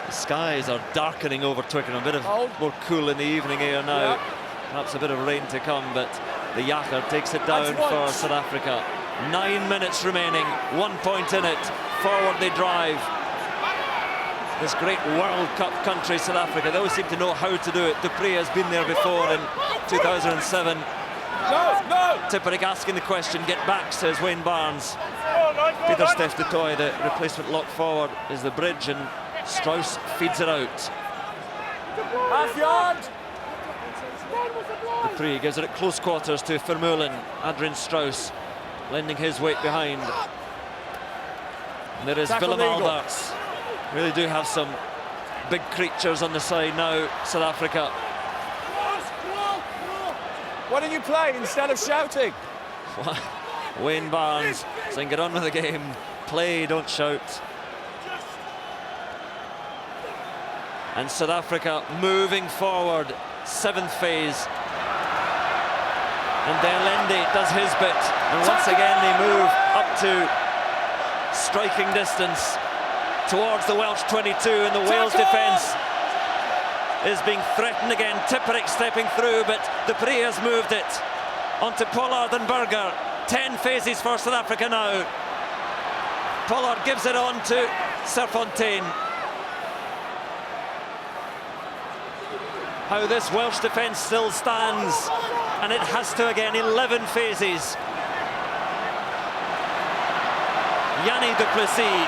The skies are darkening over Twickenham, a bit of more cool in the evening air now. Perhaps a bit of rain to come, but the Yakker takes it down for South Africa. 9 minutes remaining, 1 point in it. Forward they drive. This great World Cup country, South Africa, they always seem to know how to do it. Du Preez has been there before in 2007. Tipuric asking the question, get back, says Wayne Barnes. Peter Steph du Toit, the replacement lock forward, is the bridge, and Strauss feeds it out. Half yard. Du Preez gives it at close quarters to Vermeulen. Adrian Strauss lending his weight behind. And there is Willem Alberts. Really do have some big creatures on the side now, South Africa. Why don't you play instead of shouting? Wayne Barnes saying get on with the game. Play, don't shout. And South Africa moving forward, 7th phase. And Delende does his bit. And once again they move up to striking distance towards the Welsh 22, and the Wales defence is being threatened again. Tipuric stepping through, but Du Preez has moved it onto Pollard and Burger. 10 phases for South Africa now. Pollard gives it on to Serfontein. How this Welsh defence still stands, and it has to again. 11 phases. Yanni du Plessis.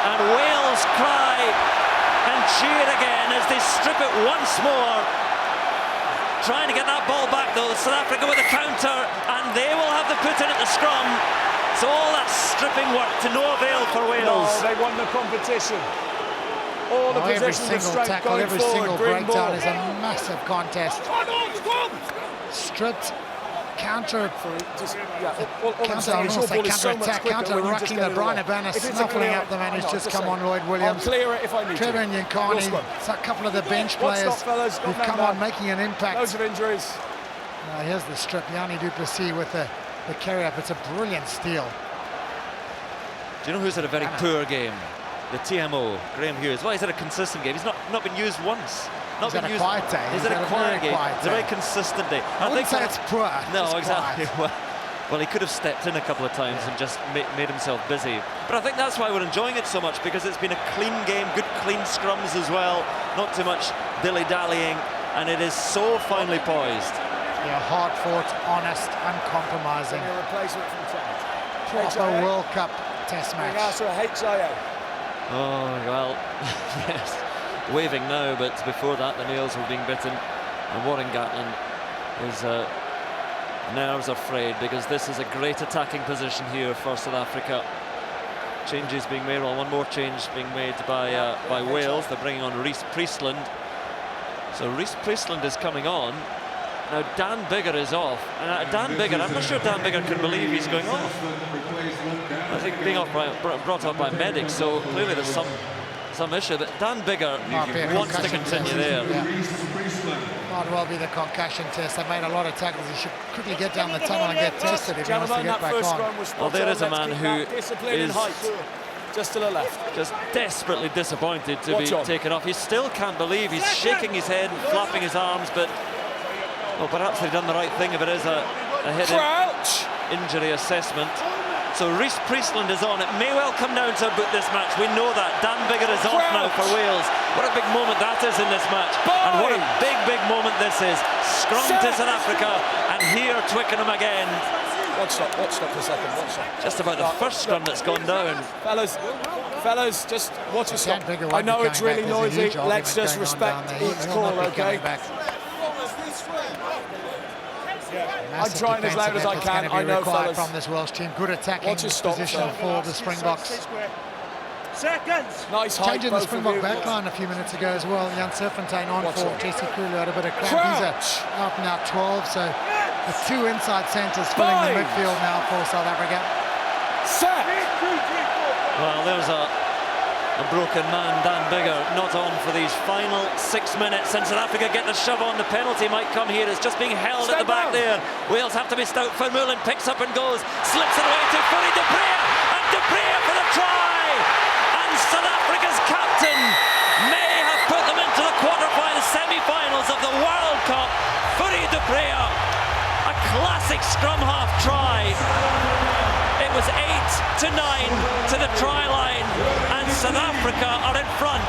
And Wales cry and cheer again as they strip it once more. Trying to get that ball back though. South Africa with a counter, and they will have the put in at the scrum. So all that stripping work to no avail for Wales. No, they won the competition. All the every positions of single strength tackle, going every forward, single bring breakdown ball. is a massive contest. Stripped, counter, counter-attack, counter-rucking the Brian Banner, snuffling up the man who's just come on, Lloyd Williams. Clear it if I need Trevor Nyankani, a couple of the bench players who've come on making an impact. Loads of injuries. Here's the strip, Yanni du Plessis with the carry-up. It's a brilliant steal. Do you know who's had a very poor game? The TMO, Graham Hughes. Well, he's had a consistent game. He's not been used once. He's had a quiet day. He's had a quiet game. It's a very consistent day. I wouldn't say it's poor. No, exactly. Well, he could have stepped in a couple of times and just made himself busy. But I think that's why we're enjoying it so much, because it's been a clean game, good clean scrums as well. Not too much dilly-dallying, and it is so finely poised. Yeah, hard fought, honest, uncompromising. A replacement from Proper World Cup test match. Also a HIA. Oh, well, yes. Waving now, but before that the nails were being bitten. And Warren Gatlin, his nerves are frayed, because this is a great attacking position here for South Africa. Changes being made, well, one more change being made by Wales. They're bringing on Rhys Priestland. So Rhys Priestland is coming on. Now Dan Biggar is off. Dan Biggar, I'm not sure Dan Biggar can believe he's going off. I think being brought up by medics, so clearly there's some issue. But Dan Biggar wants to continue there. Yeah. Might well be the concussion test. They made a lot of tackles. He should quickly get down the tunnel and get tested if he wants to get back on. Well, there is a man who is just to the left. Just desperately disappointed to be taken off. He still can't believe. He's shaking his head, flapping his arms, but well, perhaps they've done the right thing if it is a head injury assessment. So Rhys Priestland is on. It may well come down to about this match. We know that. Dan Biggar is off now for Wales. What a big moment that is in this match. And what a big, big moment this is. Scrum to South Africa, and here Twickenham again. Watch stop for a second. Just about the first scrum that's gone down. Fellas, just watch a stop. I know it's really noisy. Let's just respect each call, okay? I'm trying as loud as I can. I know, fellas. From this Welsh team, good attacking position for the Springboks. Nice change in the Springbok backline a few minutes ago as well. Jan Serfontein on for Jesse Kulu had a bit of cramp. He's out and out 12, so the two inside centres filling the midfield now for South Africa. Well, there's a broken man, Dan Biggar, not on for these final 6 minutes. And South Africa get the shove on. The penalty might come here. It's just being held at the back there. Wales have to be stout. Vermeulen picks up and goes, slips it away to Fourie du Preez, and du Preez for the try. And South Africa's scrum half try. It was 8-9 to the try line, and South Africa are in front.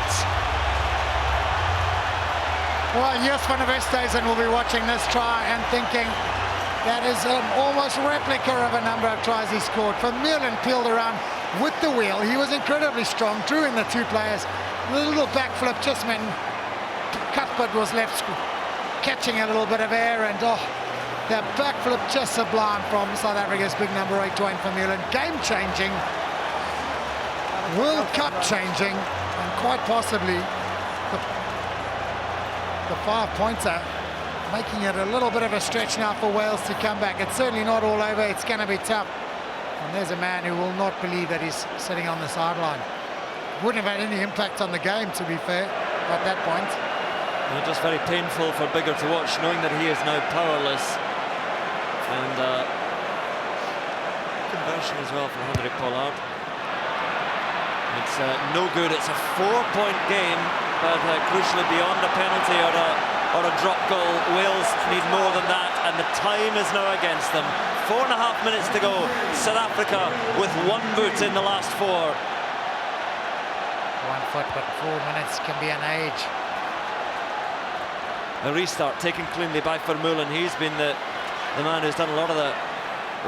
Well, Jos van der Westhuizen will be watching this try and thinking that is an almost replica of a number of tries he scored. Vermeulen peeled around with the wheel. He was incredibly strong, drew in the two players. The little backflip just meant Cuthbert was left catching a little bit of air, and that backflip just sublime from South Africa's big number 8, Dwayne Vermeulen. Game-changing, World Cup-changing, and quite possibly the 5-pointer, making it a little bit of a stretch now for Wales to come back. It's certainly not all over. It's going to be tough. And there's a man who will not believe that he's sitting on the sideline. Wouldn't have had any impact on the game, to be fair, at that point. Well, just very painful for Biggar to watch, knowing that he is now powerless. And conversion as well for Henry Pollard. It's no good. It's a 4-point game, but crucially beyond a penalty or a drop goal, Wales need more than that, and the time is now against them. 4.5 minutes to go. South Africa with 1 boot in the last 4. 1 foot, but 4 minutes can be an age. A restart taken cleanly by Vermeulen. He's been the man who's done a lot of the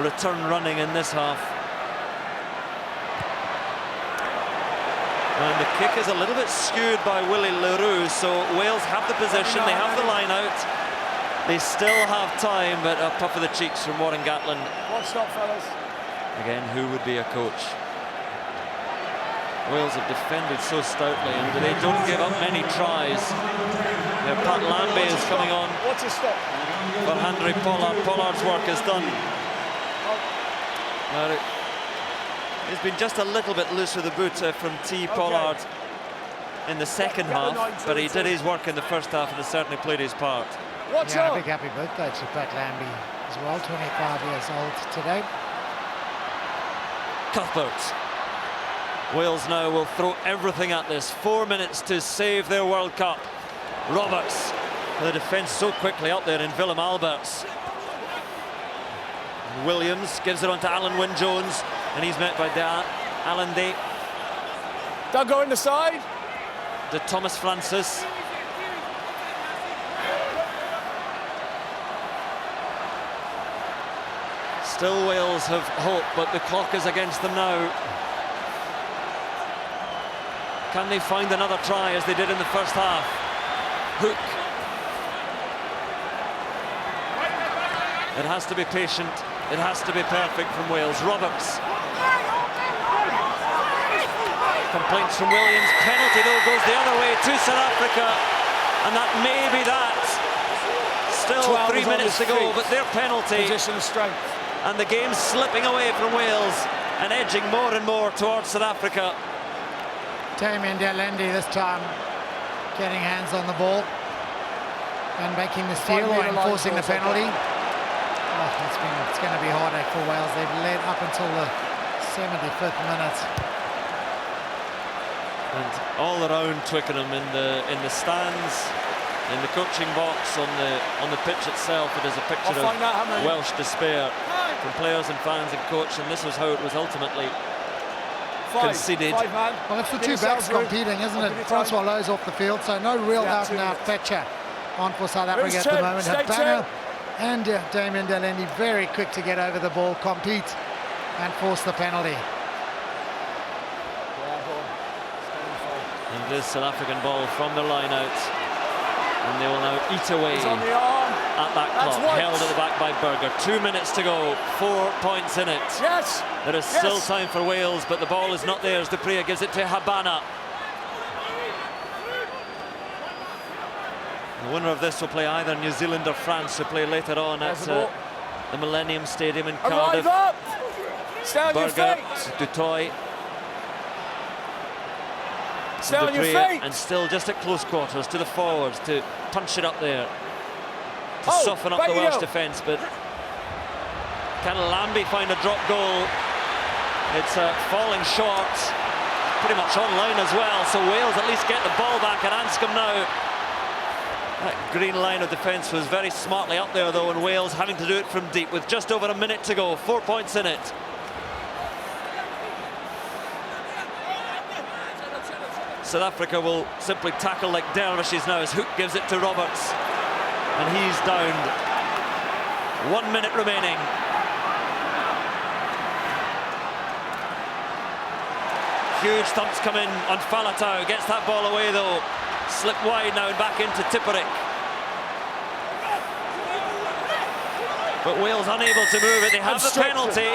return running in this half. And the kick is a little bit skewed by Willie Leroux, so Wales have the position, they have the line out. They still have time, but a puff of the cheeks from Warren Gatland. One stop, fellas. Again, who would be a coach? Wales have defended so stoutly, and they don't give up many tries. Pat Lambie is coming on for Henry Pollard. Pollard's work is done. He's been just a little bit loose with the boot from T. Pollard in the second half, but he did his work in the first half and has certainly played his part. A big happy birthday to Pat Lambie as well, 25 years old today. Cuthbert. Wales now will throw everything at this. 4 minutes to save their World Cup. Roberts, the defence so quickly up there in Willem Alberts. Williams gives it on to Alan Wynne-Jones, and he's met by Alan Day. Don't go in the side. To Thomas Francis. Still Wales have hope, but the clock is against them now. Can they find another try as they did in the first half? Hook. It has to be patient. It has to be perfect from Wales. Roberts. Complaints from Williams. Penalty though goes the other way to South Africa, and that may be that. Still 3 minutes to go, but their penalty. Position strength. And the game's slipping away from Wales and edging more and more towards South Africa. Damien Delende this time getting hands on the ball and making the steal or enforcing the penalty. It's going to be harder for Wales. They've led up until the 75th minute. And all around Twickenham, in the stands, in the coaching box, on the pitch itself, it is a picture of Welsh despair from players and fans and coach, and this was how it was ultimately conceded. Well, it's the two backs competing, isn't it? Francois Louw's off the field, so no real out-and-out fetcher on for South Africa at the moment. Habana and Damien Delende very quick to get over the ball, compete and force the penalty. And this South African ball from the line out, and they will now eat away at that clock, held at the back by Berger. 2 minutes to go, 4 points in it. Yes. There is still time for Wales, but the ball is not theirs. De Preez gives it to Habana. The winner of this will play either New Zealand or France, who play later on at the Millennium Stadium in Cardiff. Berger, du Toit. Stay on your feet. And still just at close quarters to the forwards to punch it up there, to soften up the Welsh defence. But can Lambie find a drop goal? It's falling short, pretty much online as well, so Wales at least get the ball back, and Anscombe now That green line of defence was very smartly up there though, and Wales having to do it from deep with just over a minute to go. 4 points in it. South Africa will simply tackle like dervishes now as Hook gives it to Roberts, and he's downed. 1 minute remaining. Huge thumps come in on Faletau, gets that ball away though. Slip wide now and back into Tipuric. But Wales unable to move it. They have the penalty.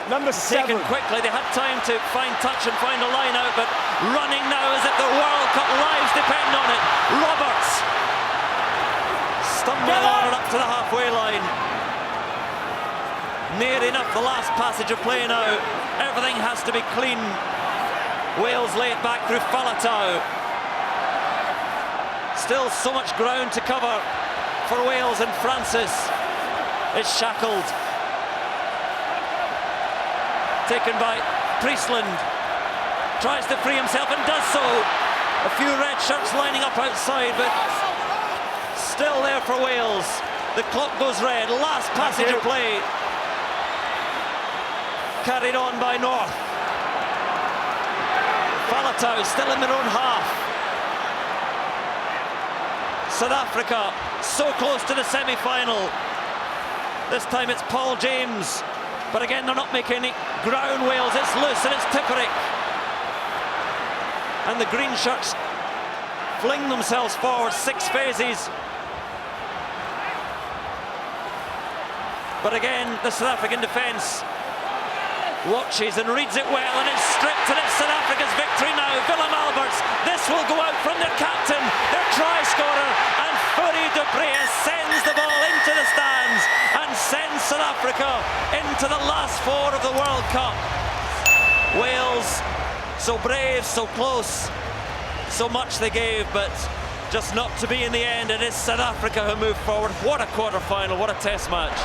Number 7. Taken quickly. They had time to find touch and find a line out, but running now as if the World Cup lives depend on it. Roberts stumbling on and up to the halfway line. Near enough the last passage of play now. Everything has to be clean. Wales lay it back through Faletau. Still so much ground to cover for Wales, and Francis is shackled. Taken by Priestland. Tries to free himself and does so. A few red shirts lining up outside, but still there for Wales. The clock goes red. Last passage of play. Carried on by North. Faletau still in their own half. South Africa so close to the semi-final. This time it's Paul James, but again they're not making any ground. Wales, it's loose and it's Tipuric. And the green shirts fling themselves forward 6 phases. But again, the South African defence watches and reads it well, and it's stripped, and it's South Africa's victory now. Willem Alberts, this will go out from their captain, their try scorer, and Fourie du Preez sends the ball into the stands and sends South Africa into the last 4 of the World Cup. Wales, so brave, so close, so much they gave, but just not to be in the end. It is South Africa who move forward. What a quarter-final, what a test match.